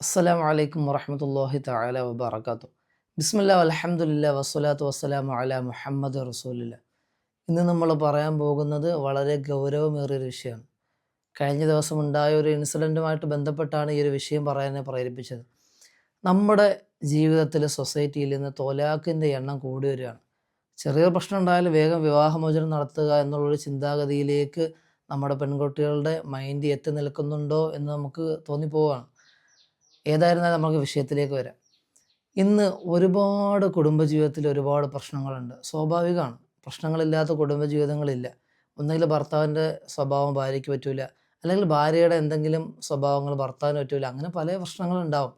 അസ്സലാമു അലൈക്കും വറഹ്മത്തുള്ളാഹി തആല വബറകാതുഹു. ബിസ്മില്ലാ വൽഹംദുലില്ലാ വസ്സലാത്തു വസ്സലാമു അലാ മുഹമ്മദ് റസൂലില്ലാ. ഇന്ന് നമ്മൾ പറയാൻ പോകുന്നത് വളരെ ഗൗരവമേറിയൊരു വിഷയമാണ്. കഴിഞ്ഞ ദിവസം ഉണ്ടായ ഒരു ഇൻസിഡൻറ്റുമായിട്ട് ബന്ധപ്പെട്ടാണ് ഈ ഒരു വിഷയം പറയാൻ പ്രേരിപ്പിച്ചത്. നമ്മുടെ ജീവിതത്തിൽ സൊസൈറ്റിയിൽ നിന്ന് ത്വലാഖിൻ്റെ എണ്ണം കൂടി വരികയാണ്. ചെറിയൊരു പ്രശ്നം ഉണ്ടായാലും വേഗം വിവാഹമോചനം നടത്തുക എന്നുള്ളൊരു ചിന്താഗതിയിലേക്ക് നമ്മുടെ പെൺകുട്ടികളുടെ മൈൻഡ് എത്തി നിൽക്കുന്നുണ്ടോ എന്ന് നമുക്ക് തോന്നിപ്പോവുകയാണ്. ഏതായിരുന്നാലും നമുക്ക് വിഷയത്തിലേക്ക് വരാം. ഇന്ന് ഒരുപാട് കുടുംബജീവിതത്തിൽ ഒരുപാട് പ്രശ്നങ്ങളുണ്ട്. സ്വാഭാവികമാണ്. പ്രശ്നങ്ങളില്ലാത്ത കുടുംബജീവിതങ്ങളില്ല. ഒന്നുകിൽ ഭർത്താവിൻ്റെ സ്വഭാവം ഭാര്യയ്ക്ക് പറ്റൂല, അല്ലെങ്കിൽ ഭാര്യയുടെ എന്തെങ്കിലും സ്വഭാവങ്ങൾ ഭർത്താവിന് പറ്റൂല. അങ്ങനെ പല പ്രശ്നങ്ങളുണ്ടാവും.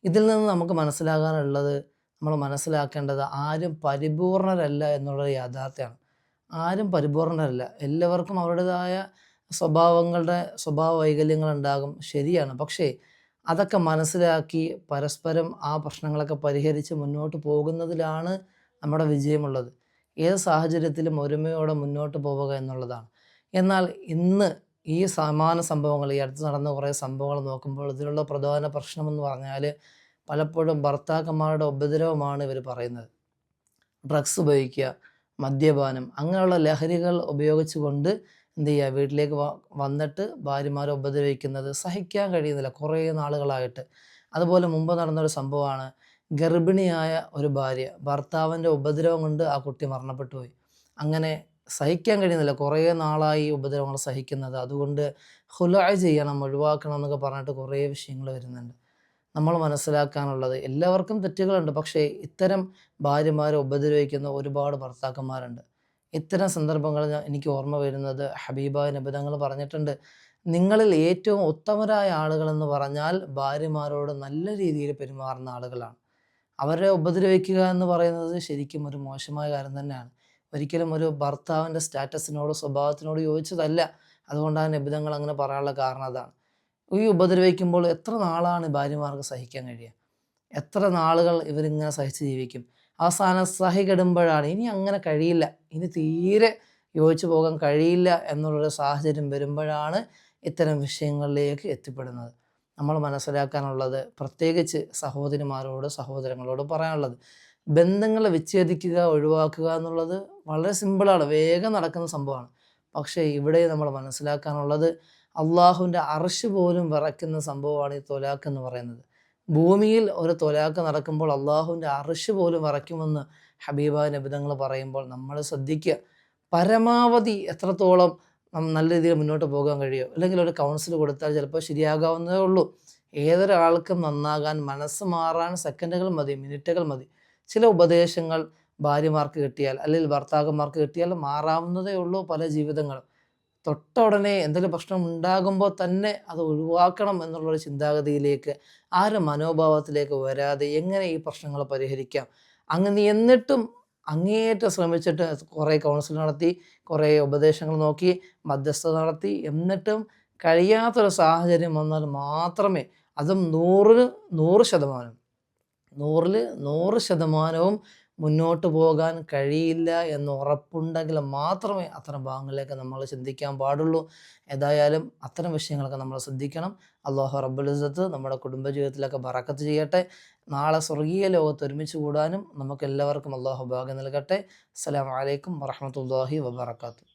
ഇതിൽ നിന്ന് നമുക്ക് മനസ്സിലാകാനുള്ളത്, നമ്മൾ മനസ്സിലാക്കേണ്ടത് ആരും പരിപൂർണരല്ല എന്നുള്ളത് യാഥാർത്ഥ്യമാണ്. ആരും പരിപൂർണരല്ല. എല്ലാവർക്കും അവരുടേതായ സ്വഭാവ വൈകല്യങ്ങളുണ്ടാകും. ശരിയാണ്. പക്ഷേ അതൊക്കെ മനസ്സിലാക്കി പരസ്പരം ആ പ്രശ്നങ്ങളൊക്കെ പരിഹരിച്ച് മുന്നോട്ട് പോകുന്നതിലാണ് നമ്മുടെ വിജയമുള്ളത്. ഏത് സാഹചര്യത്തിലും ഒരുമയോടെ മുന്നോട്ട് പോവുക എന്നുള്ളതാണ്. എന്നാൽ ഇന്ന് ഈ സമാന സംഭവങ്ങൾ, ഈ അടുത്ത് നടന്ന കുറേ സംഭവങ്ങൾ നോക്കുമ്പോൾ ഇതിലുള്ള പ്രധാന പ്രശ്നമെന്ന് പറഞ്ഞാൽ പലപ്പോഴും ഭർത്താക്കന്മാരുടെ ഉപദ്രവമാണ് ഇവർ പറയുന്നത്. ഡ്രഗ്സ് ഉപയോഗിക്കുക, മദ്യപാനം, അങ്ങനെയുള്ള ലഹരികൾ ഉപയോഗിച്ചുകൊണ്ട് എന്ത് ചെയ്യുക, വീട്ടിലേക്ക് വന്നിട്ട് ഭാര്യമാരെ ഉപദ്രവിക്കുന്നത് സഹിക്കാൻ കഴിയുന്നില്ല കുറേ നാളുകളായിട്ട്. അതുപോലെ മുമ്പ് നടന്നൊരു സംഭവമാണ്, ഗർഭിണിയായ ഒരു ഭാര്യ ഭർത്താവിൻ്റെ ഉപദ്രവം കൊണ്ട് ആ കുട്ടി മരണപ്പെട്ടു പോയി. അങ്ങനെ സഹിക്കാൻ കഴിയുന്നില്ല, കുറേ നാളായി ഉപദ്രവങ്ങൾ സഹിക്കുന്നത്. അതുകൊണ്ട് ഖുലുഅ ചെയ്യണം, ഒഴിവാക്കണം എന്നൊക്കെ പറഞ്ഞിട്ട് കുറേ വിഷയങ്ങൾ വരുന്നുണ്ട്. നമ്മൾ മനസ്സിലാക്കാനുള്ളത്, എല്ലാവർക്കും തെറ്റുകളുണ്ട്. പക്ഷേ ഇത്തരം ഭാര്യമാരെ ഉപദ്രവിക്കുന്ന ഒരുപാട് ഭർത്താക്കന്മാരുണ്ട്. ഇത്തരം സന്ദർഭങ്ങൾ എനിക്ക് ഓർമ്മ വരുന്നത്, ഹബീബായ നബി തങ്ങൾ പറഞ്ഞിട്ടുണ്ട്, നിങ്ങളിൽ ഏറ്റവും ഉത്തമരായ ആളുകളെന്ന് പറഞ്ഞാൽ ഭാര്യമാരോട് നല്ല രീതിയിൽ പെരുമാറുന്ന ആളുകളാണ്. അവരെ ഉപദ്രവിക്കുക എന്ന് പറയുന്നത് ശരിക്കും ഒരു മോശമായ കാര്യം തന്നെയാണ്. ഒരിക്കലും ഒരു ഭർത്താവിൻ്റെ സ്റ്റാറ്റസിനോട് സ്വഭാവത്തിനോട് യോജിച്ചതല്ല. അതുകൊണ്ടാണ് നബി തങ്ങൾ അങ്ങനെ പറയാനുള്ള കാരണം അതാണ്. ഈ ഉപദ്രവിക്കുമ്പോൾ എത്ര നാളാണ് ഭാര്യമാർക്ക് സഹിക്കാൻ കഴിയുക? എത്ര നാളുകൾ ഇവരിങ്ങനെ സഹിച്ച് ജീവിക്കും? അവസാനം സഹികെടുമ്പോഴാണ് ഇനി അങ്ങനെ കഴിയില്ല, ഇനി തീരെ യോജിച്ചു പോകാൻ കഴിയില്ല എന്നുള്ളൊരു സാഹചര്യം വരുമ്പോഴാണ് ഇത്തരം വിഷയങ്ങളിലേക്ക് എത്തിപ്പെടുന്നത്. നമ്മൾ മനസ്സിലാക്കാനുള്ളത്, പ്രത്യേകിച്ച് സഹോദരിമാരോട് സഹോദരങ്ങളോട് പറയാനുള്ളത്, ബന്ധങ്ങളെ വിച്ഛേദിക്കുക, ഒഴിവാക്കുക എന്നുള്ളത് വളരെ സിമ്പിളാണ്, വേഗം നടക്കുന്ന സംഭവമാണ്. പക്ഷേ ഇവിടെ നമ്മൾ മനസ്സിലാക്കാനുള്ളത്, അള്ളാഹുവിൻ്റെ അർശ് പോലും വിറയ്ക്കുന്ന സംഭവമാണ് ഈ ത്വലാഖ് എന്ന് പറയുന്നത്. ഭൂമിയിൽ ഒരു ത്വലാഖ് നടക്കുമ്പോൾ അള്ളാഹുവിൻ്റെ അർശ് പോലും വിറയ്ക്കുമെന്ന് ഹബീബായ നബി തങ്ങൾ പറയുമ്പോൾ നമ്മൾ ശ്രദ്ധിക്കുക. പരമാവധി എത്രത്തോളം നല്ല രീതിയിൽ മുന്നോട്ട് പോകാൻ കഴിയുമോ, അല്ലെങ്കിൽ ഒരു കൗൺസിൽ കൊടുത്താൽ ചിലപ്പോൾ ശരിയാകാവുന്നതേ ഉള്ളൂ. ഏതൊരാൾക്കും നന്നാകാൻ, മനസ്സ് മാറാൻ സെക്കൻഡുകൾ മതി, മിനിറ്റുകൾ മതി. ചില ഉപദേശങ്ങൾ ഭാര്യമാർക്ക് കിട്ടിയാൽ, അല്ലെങ്കിൽ ഭർത്താക്കന്മാർക്ക് കിട്ടിയാൽ മാറാവുന്നതേ ഉള്ളൂ പല ജീവിതങ്ങളും. തൊട്ട ഉടനെ എന്തെങ്കിലും പ്രശ്നം ഉണ്ടാകുമ്പോൾ തന്നെ അത് ഒഴിവാക്കണം എന്നുള്ളൊരു ചിന്താഗതിയിലേക്ക്, ആ ഒരു മനോഭാവത്തിലേക്ക് വരാതെ എങ്ങനെ ഈ പ്രശ്നങ്ങൾ പരിഹരിക്കാം, അങ്ങനെ എന്നിട്ടും അങ്ങേയറ്റം ശ്രമിച്ചിട്ട് കുറേ കൗൺസിൽ നടത്തി, കുറേ ഉപദേശങ്ങൾ നോക്കി, മധ്യസ്ഥത നടത്തി, എന്നിട്ടും കഴിയാത്തൊരു സാഹചര്യം വന്നാൽ മാത്രമേ, അതും 100% മുന്നോട്ട് പോകാൻ കഴിയില്ല എന്ന് ഉറപ്പുണ്ടെങ്കിൽ മാത്രമേ അത്തരം ഭാഗങ്ങളിലേക്ക് നമ്മൾ ചിന്തിക്കാൻ പാടുള്ളൂ. ഏതായാലും അത്തരം വിഷയങ്ങളൊക്കെ നമ്മൾ ശ്രദ്ധിക്കണം. അല്ലാഹു റബ്ബുൽ ഇസ്സത്ത് നമ്മുടെ കുടുംബജീവിതത്തിലൊക്കെ ബറക്കത്ത് ചെയ്യട്ടെ. നാളെ സ്വർഗീയ ലോകത്ത് ഒരുമിച്ച് കൂടാനും നമുക്ക് എല്ലാവർക്കും അല്ലാഹു ഭാഗ്യം നൽകട്ടെ. അസ്സലാമു അലൈക്കും വറഹ്മത്തുള്ളാഹി വബറകാതുഹു.